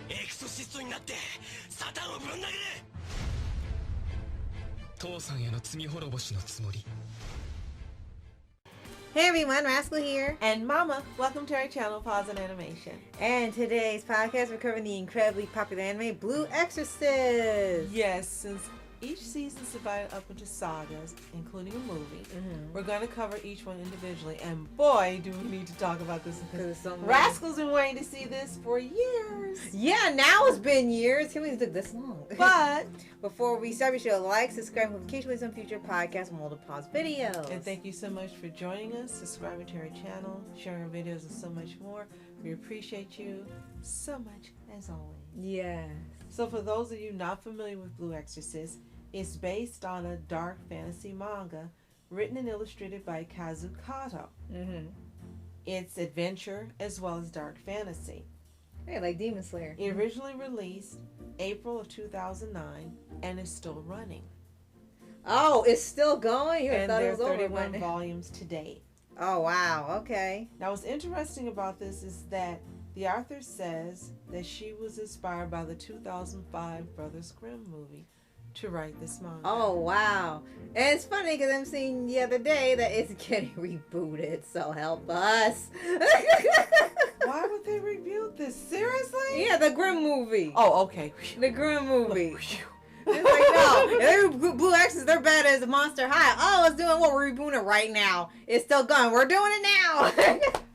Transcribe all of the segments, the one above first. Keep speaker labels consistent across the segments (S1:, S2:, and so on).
S1: エクソシストになってサタンをぶん殴れ。父さんへの罪滅ぼしのつもり。
S2: Hey everyone, Rascal here.
S3: And Mama, welcome to our channel, Paws On Animation.
S2: And today's podcast, we're covering the incredibly popular anime, Blue Exorcist.
S3: Yes, since each season is divided up into sagas, including a movie, we're going to cover each one individually. And boy, do we need to talk about this because Rascal's been waiting to see this for years.
S2: Yeah, now it's been years. Can't believe it took this long.
S3: But
S2: before we start, be sure to like, subscribe, notification with some future podcasts and multiple pause videos.
S3: And thank you so much for joining us, subscribing to our channel, sharing our videos, and so much more. We appreciate you so much, as always.
S2: Yes.
S3: So for those of you not familiar with Blue Exorcist, it's based on a dark fantasy manga written and illustrated by Kazu Kato. It's adventure as well as dark fantasy.
S2: Hey, like Demon Slayer.
S3: It originally released April of 2009 and is still running.
S2: Oh, it's still going? You
S3: And
S2: thought
S3: there
S2: it
S3: are
S2: was over
S3: 31
S2: by now.
S3: volumes to date.
S2: Oh, wow. Okay.
S3: Now what's interesting about this is that the author says that she was inspired by the 2005 Brothers Grimm movie to write this manga.
S2: Oh, wow. And it's funny because I'm seeing the other day that it's getting rebooted, so help us.
S3: Why would they reboot this? Seriously?
S2: Yeah, the Grimm movie.
S3: Oh, okay.
S2: The Grimm movie. It's like, no, Blue Exorcist, they're bad as Monster High. Oh, it's doing what? We're rebooting it right now. It's still going. We're doing it now.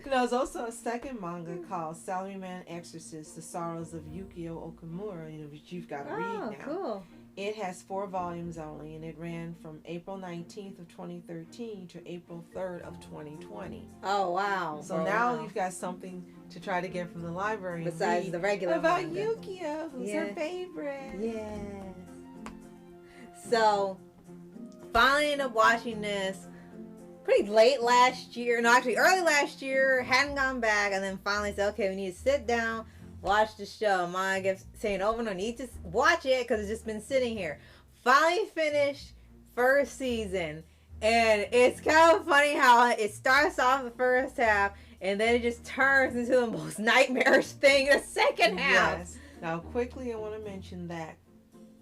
S3: There's also a second manga called Salaryman Exorcist, The Sorrows of Yukio Okamura, which you've got to read now.
S2: Cool.
S3: It has 4 volumes only, and it ran from April 19th of 2013 to April 3rd of 2020.
S2: Oh, wow.
S3: So now you've got something to try to get from the library.
S2: Besides the regular
S3: about
S2: manga.
S3: Yukio, who's her favorite.
S2: Yes. So, finally ended up watching this pretty late last year. No, actually early last year. Hadn't gone back, and then finally said, okay, we need to sit down, watch the show. Mom kept saying over and over, need to watch it because it's just been sitting here. Finally finished first season, and it's kind of funny how it starts off the first half, and then it just turns into the most nightmarish thing the second half.
S3: Yes. Now, quickly, I want to mention that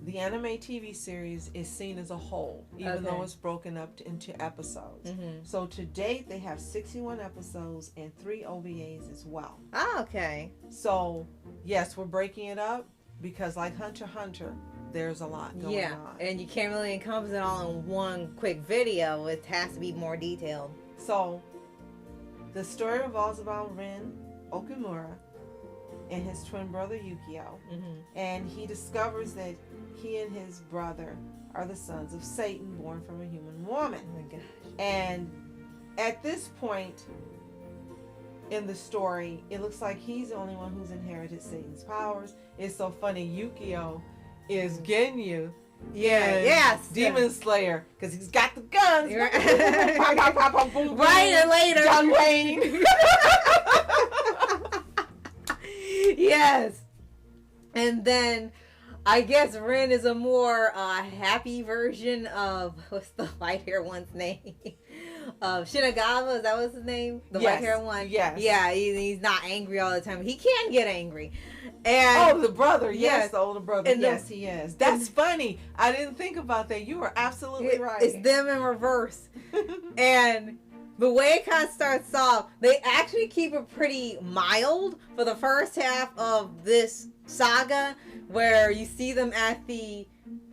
S3: the anime TV series is seen as a whole, even though it's broken up into episodes. So to date, they have 61 episodes and 3 OVAs as well.
S2: Oh, okay.
S3: So, yes, we're breaking it up because like Hunter x Hunter, there's a lot going on.
S2: And you can't really encompass it all in one quick video. It has to be more detailed.
S3: So, the story revolves about Ren Okumura and his twin brother Yukio. And he discovers that he and his brother are the sons of Satan, born from a human woman.
S2: Oh my gosh.
S3: And at this point in the story, it looks like he's the only one who's inherited Satan's powers. It's so funny. Yukio is Genyu.
S2: Yes.
S3: Demon Slayer, because he's got the guns.
S2: Right, and later.
S3: John Wayne.
S2: Yes. And then I guess Ren is a more happy version of, what's the white hair one's name? Shinagawa, is that what's his name? The white hair one?
S3: Yes.
S2: Yeah, he's not angry all the time. He can get angry. And
S3: the brother. Yes,
S2: yes,
S3: the older brother.
S2: And
S3: yes, he is. That's funny. I didn't think about that. You were absolutely right.
S2: It's them in reverse. And the way it kind of starts off, they actually keep it pretty mild for the first half of this saga, where you see them at the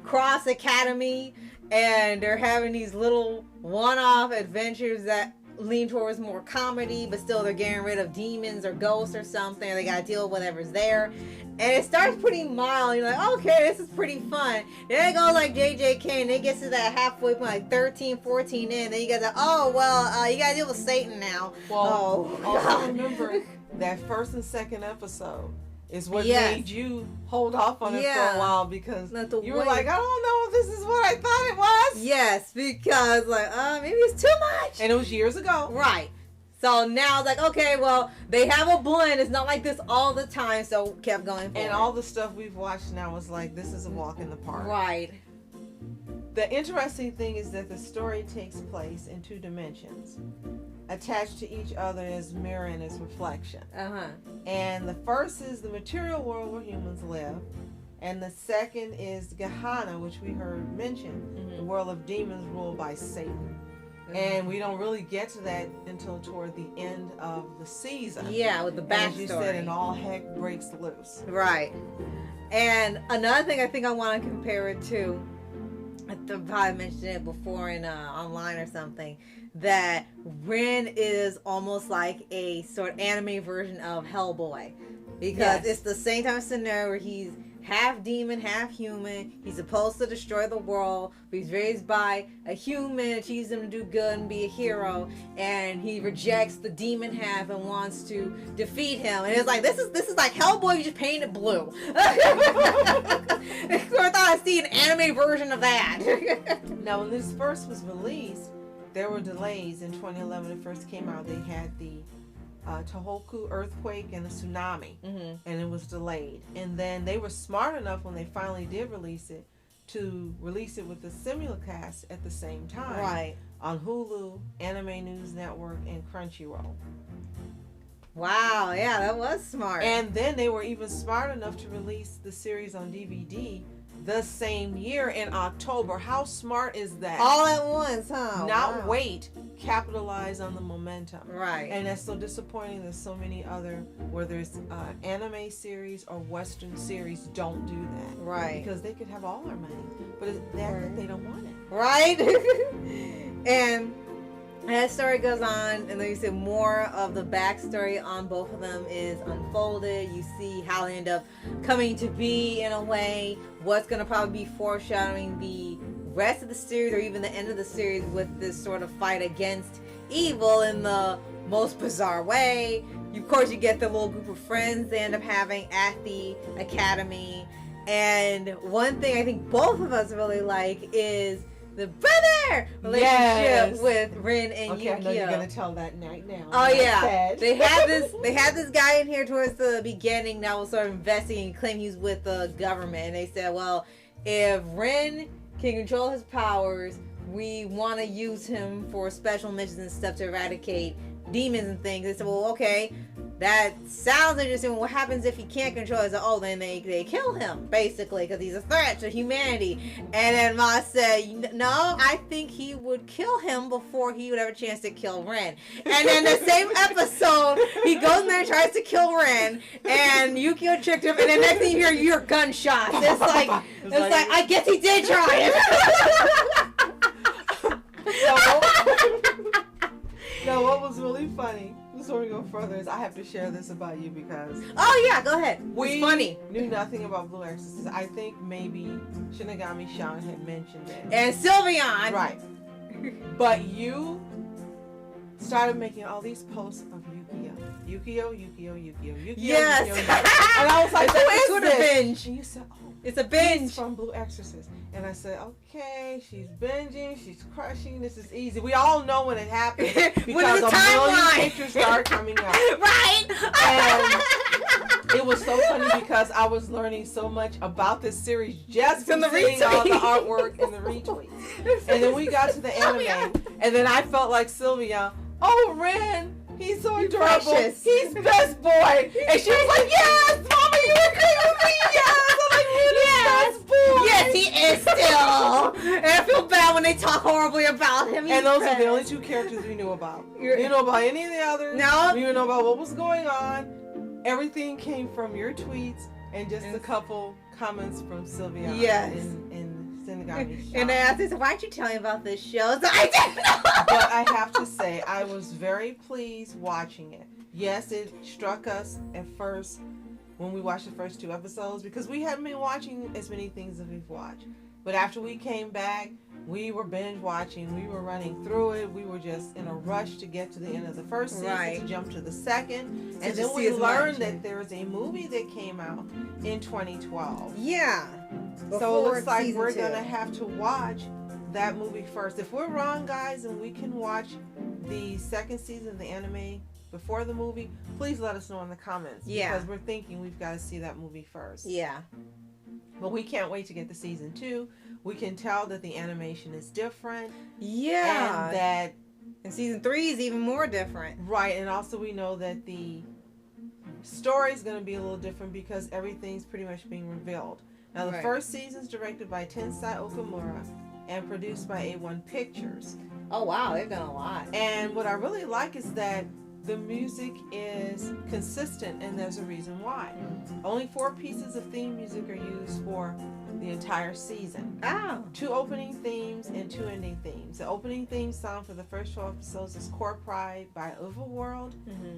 S2: Cross Academy and they're having these little one-off adventures that lean towards more comedy, but still they're getting rid of demons or ghosts or something. They gotta deal with whatever's there. And it starts pretty mild. You're like, okay, this is pretty fun. Then it goes like JJK, and it gets to that halfway point, like 13, 14 in. Then you got you gotta deal with Satan now.
S3: Well, also remember that first and second episode is what made you hold off on it for a while, because you were like, I don't know if this is what I thought it was.
S2: Yes, because maybe it's too much.
S3: And it was years ago.
S2: Right. So now it's like, okay, well, they have a blend. It's not like this all the time, so kept going forward.
S3: And all the stuff we've watched now is like, this is a walk in the park.
S2: Right.
S3: The interesting thing is that the story takes place in 2 dimensions. attached to each other as mirror and as reflection.
S2: Uh-huh.
S3: And the first is the material world where humans live. And the second is Gehenna, which we heard mentioned, the world of demons ruled by Satan. And we don't really get to that until toward the end of the season.
S2: Yeah, with the backstory.
S3: As you said, and all heck breaks loose.
S2: Right. And another thing I think I want to compare it to, I probably mentioned it before in online or something, that Ren is almost like a sort of anime version of Hellboy. Because it's the same type of scenario where he's half demon, half human. He's supposed to destroy the world, but he's raised by a human, teaches him to do good and be a hero, and he rejects the demon half and wants to defeat him. And it's like this is like Hellboy, you just painted it blue. I thought I'd see an anime version of that.
S3: Now, when this first was released, there were delays. In 2011, it first came out. They had the Tohoku earthquake and a tsunami, and it was delayed. And then they were smart enough when they finally did release it to release it with the simulcast at the same time,
S2: Right.
S3: on Hulu, Anime News Network, and Crunchyroll.
S2: Wow, yeah, that was smart.
S3: And then they were even smart enough to release the series on DVD the same year in October. How smart is that?
S2: All at once, huh?
S3: Not
S2: Wow.
S3: wait, capitalize on the momentum.
S2: Right.
S3: And that's so disappointing that so many other, whether it's anime series or Western series, don't do that.
S2: Right.
S3: Because they could have all our money, but it's that they don't want it.
S2: Right? And that story goes on, and then you see more of the backstory on both of them is unfolded. You see how they end up coming to be in a way, what's going to probably be foreshadowing the rest of the series or even the end of the series with this sort of fight against evil in the most bizarre way. Of course, you get the little group of friends they end up having at the academy. And one thing I think both of us really like is the brother relationship with Rin and Yukio.
S3: I know you're gonna tell that right now.
S2: Oh yeah, they had this guy in here towards the beginning that was sort of investigating, claiming he was with the government, and they said, well, if Rin can control his powers, we want to use him for special missions and stuff to eradicate demons and things. They said, well, okay, that sounds interesting. What happens if he can't control it? So, oh, then they kill him, basically, because he's a threat to humanity. And then Ma said, no, I think he would kill him before he would have a chance to kill Ren. And then the same episode, he goes in there and tries to kill Ren, and Yukio tricked him, and the next thing you hear gunshots. It's like, I guess he did try it.
S3: Now, what was really funny, before we go further, is I have to share this about you because...
S2: Oh, yeah, go ahead.
S3: We
S2: it's funny.
S3: Knew nothing about Blue Exorcist. I think maybe Shinigami Sean had mentioned it.
S2: And Sylveon.
S3: Right. But you started making all these posts of Yukio.
S2: Yes.
S3: Yukio. And I was like, who is this?
S2: Binge.
S3: And you said, oh,
S2: it's a binge.
S3: He's from Blue Exorcist. And I said, okay, she's binging, she's crushing, this is easy. We all know when it happens because a million pictures start coming out.
S2: Right.
S3: And it was so funny because I was learning so much about this series just from seeing all the artwork and the retweets. And then we got to the anime, and then I felt like Sylvia, oh, Ren, he's so adorable.
S2: Precious.
S3: He's best boy. And she was like, yes, Mama, you agree with me? Yes. I'm like, Ren is best boy.
S2: Yes, he is still. And I feel bad when they talk horribly about him.
S3: And those are the only two characters we knew about. We didn't know about any of the others.
S2: No.
S3: We didn't know about what was going on. Everything came from your tweets and just a couple comments from Sylvia.
S2: Yes.
S3: And Shinigami.
S2: And then I said, why don't you tell me about this show? So I didn't know.
S3: But I have to say, I was very pleased watching it. Yes, it struck us at first when we watched the first 2 episodes because we hadn't been watching as many things as we've watched. But after we came back, we were binge watching. We were running through it. We were just in a rush to get to the end of the first season, to jump to the second. And then we learned that there was a movie that came out in 2012.
S2: Yeah.
S3: So it looks like we're going to have to watch that movie first. If we're wrong, guys, and we can watch the second season of the anime before the movie, please let us know in the comments.
S2: Yeah.
S3: Because we're thinking we've got to see that movie first.
S2: Yeah.
S3: But we can't wait to get to season 2. We can tell that the animation is different.
S2: Yeah.
S3: And that
S2: And season 3 is even more different.
S3: Right, and also we know that the story is going to be a little different because everything's pretty much being revealed. Now, the
S2: Right.
S3: first season is directed by Tensai Okamura and produced by A1 Pictures.
S2: Oh wow, they've done a lot.
S3: And what I really like is that the music is consistent, and there's a reason why. Only 4 pieces of theme music are used for the entire season.
S2: Oh.
S3: 2 opening themes and 2 ending themes. The opening theme song for the first 12 episodes is Core Pride by Overworld,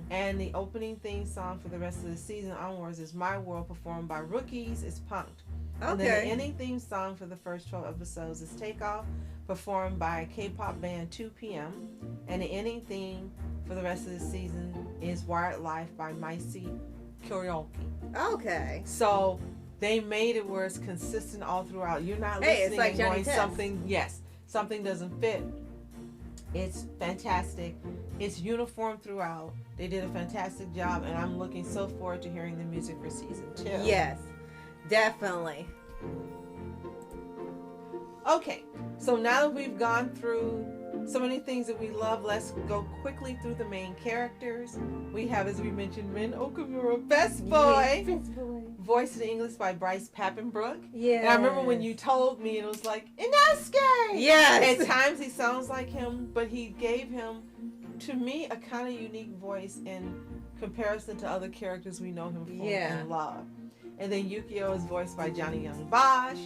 S3: and the opening theme song for the rest of the season onwards is My World, performed by Rookies, is Punked. And then the
S2: Okay.
S3: ending theme song for the first 12 episodes is Takeoff, performed by K-pop band 2PM. And the ending theme for the rest of the season is Wired Life by Maisi Karaoke.
S2: Okay.
S3: So they made it where it's consistent all throughout. You're not
S2: Hey, it's
S3: listening
S2: like
S3: and
S2: Johnny
S3: going
S2: Test.
S3: something doesn't fit. It's fantastic. It's uniform throughout. They did a fantastic job, and I'm looking so forward to hearing the music for season 2.
S2: Yes. Definitely.
S3: Okay, so now that we've gone through so many things that we love, let's go quickly through the main characters. We have, as we mentioned, Rin Okamura, Best Boy,
S2: Best boy.
S3: voiced in English by Bryce Papenbrook.
S2: Yeah.
S3: And I remember when you told me, and it was like, Inosuke!
S2: Yes.
S3: At times he sounds like him, but he gave him, to me, a kind of unique voice in comparison to other characters we know him for and love. And then Yukio is voiced by Johnny Young Bosch,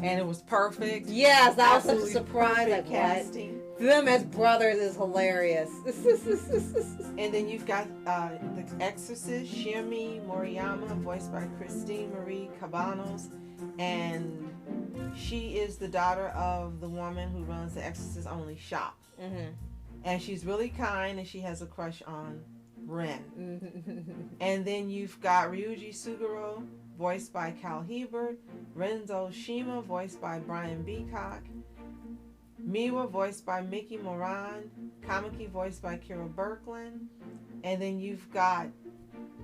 S3: and it was perfect.
S2: Yes, that was such a
S3: Absolutely
S2: surprise.
S3: perfect
S2: Like, what?
S3: casting.
S2: Them as brothers is hilarious.
S3: And then you've got the Exorcist, Shirmi Moriyama, voiced by Christine Marie Cabanos, and she is the daughter of the woman who runs the Exorcist only shop. And she's really kind, and she has a crush on Ren. And then you've got Ryuji Suguro, voiced by Cal Hebert, Renzo Shima, voiced by Brian Beacock, Miwa, voiced by Mickey Moran, Kamiki, voiced by Kira Birkeland, and then you've got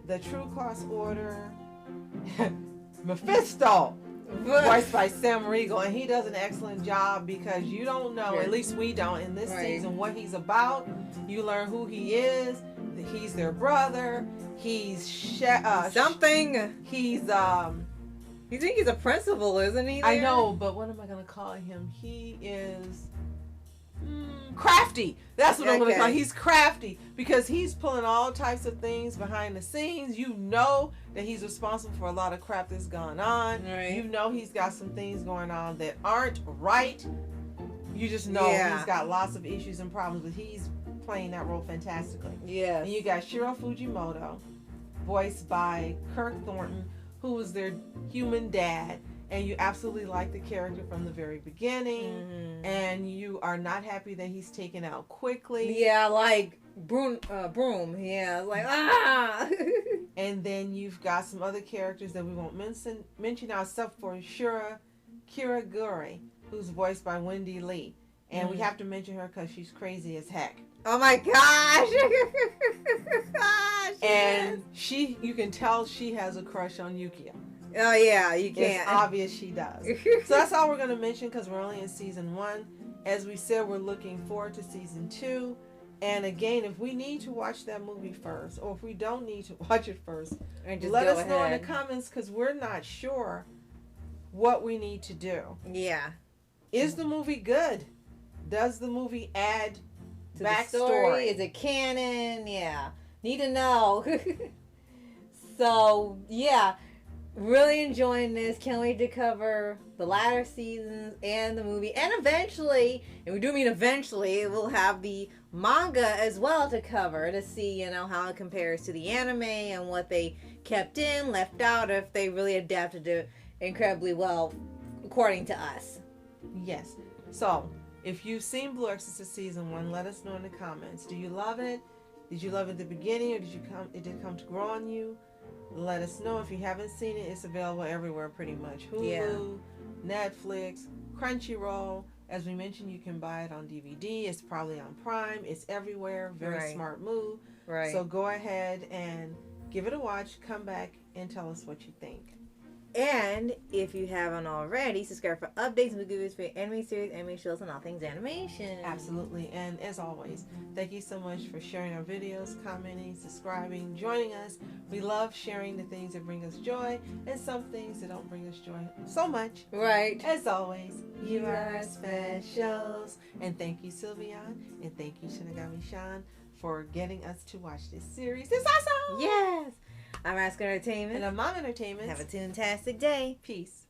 S3: the True Cross Order, Mephisto, voiced by Sam Riegel, and he does an excellent job because you don't know, at least we don't in this season, what he's about. You learn who he is. He's their brother. He's
S2: something.
S3: He's
S2: You think he's a principal, isn't he?
S3: I
S2: there?
S3: know, but what am I gonna call him? He is crafty. That's what I'm gonna call him. He's crafty because he's pulling all types of things behind the scenes. You know that he's responsible for a lot of crap that's gone on.
S2: Right.
S3: You know he's got some things going on that aren't right. You just know he's got lots of issues and problems, but he's playing that role fantastically.
S2: Yes.
S3: And you got Shiro Fujimoto, voiced by Kirk Thornton, who was their human dad, and you absolutely like the character from the very beginning, and you are not happy that he's taken out quickly.
S2: Yeah, like Broom. Yeah, like
S3: And then you've got some other characters that we won't mention now, except for Kira Guri, who's voiced by Wendy Lee, and we have to mention her because she's crazy as heck.
S2: Oh my gosh!
S3: And you can tell she has a crush on Yukio.
S2: Oh yeah, you can't.
S3: It's obvious she does. So that's all we're going to mention because we're only in season 1. As we said, we're looking forward to season 2. And again, if we need to watch that movie first, or if we don't need to watch it first, let us know in the comments because we're not sure what we need to do.
S2: Yeah.
S3: Is the movie good? Does the movie add
S2: To
S3: backstory?
S2: the story? Is it canon? Yeah. Need to know. So, yeah. Really enjoying this. Can't wait to cover the latter seasons and the movie. And eventually, and we do mean eventually, we'll have the manga as well to cover to see, how it compares to the anime and what they kept in, left out, or if they really adapted it incredibly well, according to us.
S3: Yes. So, if you've seen Blue Exorcist season 1, let us know in the comments. Do you love it? Did you love it at the beginning, or did it come to grow on you? Let us know. If you haven't seen it, it's available everywhere pretty much. Hulu, Netflix, Crunchyroll. As we mentioned, you can buy it on DVD. It's probably on Prime. It's everywhere. Very smart move. Right. So go ahead and give it a watch. Come back and tell us what you think.
S2: And if you haven't already, subscribe for updates and reviews for anime series, anime shows, and all things animation.
S3: Absolutely. And as always, thank you so much for sharing our videos, commenting, subscribing, joining us. We love sharing the things that bring us joy and some things that don't bring us joy so much.
S2: Right.
S3: As always, you are specials. And thank you, Sylvian. And thank you, Shinigami-san, for getting us to watch this series. It's awesome!
S2: Yes. I'm Ask Entertainment.
S3: And I'm Mom Entertainment.
S2: Have a toontastic day.
S3: Peace.